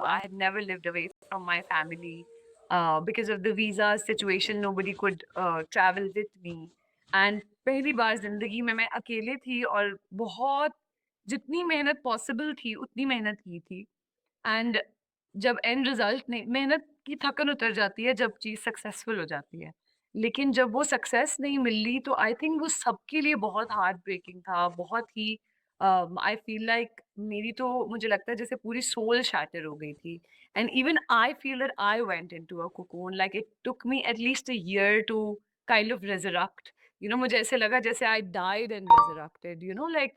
I had never lived away from my family. Because of the visa situation, nobody could travel with me. And पहली बार ज़िंदगी में मैं अकेले थी और बहुत जितनी मेहनत पॉसिबल थी, उतनी मेहनत की थी। एंड जब एंड रिज़ल्ट नहीं मेहनत की थकन उतर जाती है जब चीज़ सक्सेसफुल हो जाती है। लेकिन जब वो सक्सेस नहीं मिली तो आई थिंक वो सबके लिए बहुत हार्ट ब्रेकिंग था, बहुत ही आई फ़ील लाइक मेरी तो मुझे लगता है जैसे पूरी सोल शैटर हो गई थी। And even I feel that I went into a cocoon like it took me at least a year to kind of resurrect. मुझे ऐसे लगा जैसे I died and resurrected, like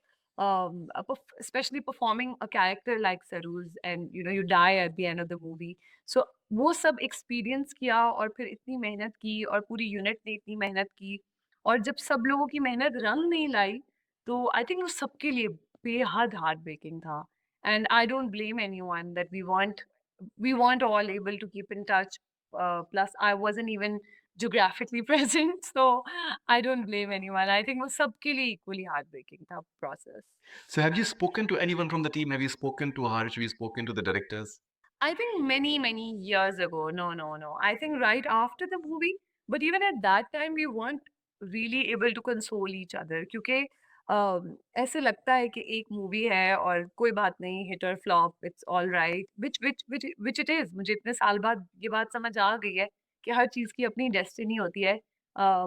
especially performing a character like Saroo's, and you die at the end of the movie. So वो सब experience किया और फिर इतनी मेहनत की और पूरी यूनिट ने इतनी मेहनत की और जब सब लोगों की मेहनत रंग नहीं लाई तो आई थिंक वो सबके लिए बेहद हार्ट ब्रेकिंग था। And I don't blame anyone that we weren't all able to keep in touch. Plus I wasn't even geographically present, so I don't blame anyone. I think वो सबके लिए equally heartbreaking था process. So have you spoken to anyone from the team? Have you spoken to Harsh? Have you spoken to the directors? I think many, many years ago. No, no, no. I think right after the movie, but even at that time, we weren't really able to console each other क्योंकि ऐसे लगता है कि एक movie है और कोई बात नहीं, हिट और flop, it's all right, which it is. मुझे इतने साल बाद ये बात समझ आ गई है कि हर चीज की अपनी डेस्टिनी होती है।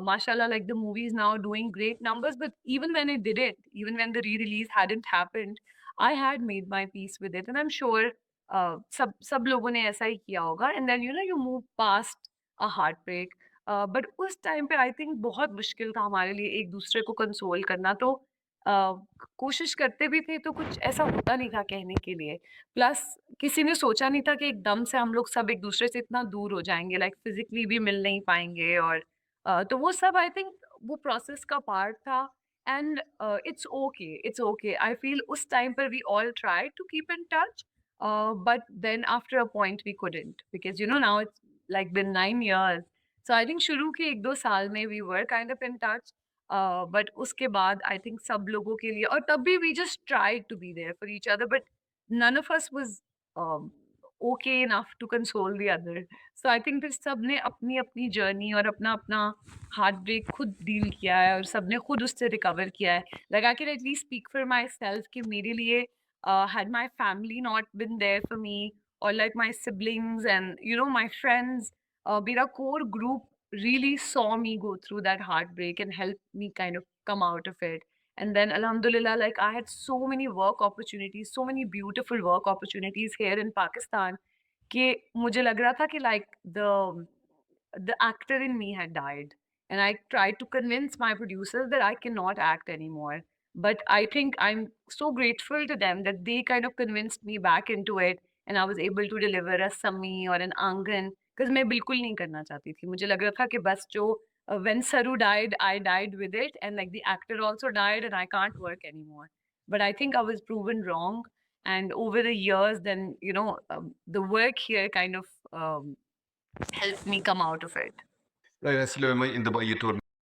Mashallah, like the movie is now doing great numbers, but even when it didn't, even when the re-release hadn't happened, I had made my peace with it, and I'm sure सब सब लोगों ने ऐसा ही किया होगा and then you move past a heartbreak. But उस time पे आई थिंक बहुत मुश्किल था हमारे लिए एक दूसरे को कंसोल करना, तो कोशिश करते भी थे तो कुछ ऐसा होता नहीं था कहने के लिए। प्लस किसी ने सोचा नहीं था कि एकदम से हम लोग सब एक दूसरे से इतना दूर हो जाएंगे, लाइक फिजिकली भी मिल नहीं पाएंगे और तो वो सब आई थिंक वो प्रोसेस का पार्ट था। And it's okay I feel उस टाइम पर we all try to keep in touch. But then after a point we couldn't because now it's like been 9 years. So I think शुरू के 1-2 साल में we were kind of in touch. But उसके बाद I think सब लोगों के लिए और तब भी we just tried to be there for each other, but none of us was um, okay enough to console the other. So I think फिर सबने अपनी अपनी जर्नी और अपना अपना हार्ट ब्रेक खुद डील किया है और सबने खुद उससे रिकवर किया है। Like I can at least speak for my self कि मेरे लिए had my family not been there for me, or like my siblings and my friends, Bira core group really saw me go through that heartbreak and helped me kind of come out of it. And then alhamdulillah, like I had so many work opportunities, so many beautiful work opportunities here in Pakistan कि मुझे लग रहा था कि like the actor in me had died, and I tried to convince my producers that I cannot act anymore. But I think I'm so grateful to them that they kind of convinced me back into it, and I was able to deliver a Sami or an Angan because मैं बिल्कुल नहीं करना चाहती थी। मुझे लग रहा था कि बस जो when Saru died, I died with it, and like the actor also died, and I can't work anymore. But I think I was proven wrong, and over the years, then the work here kind of helped me come out of it. Right, I still remember in the you told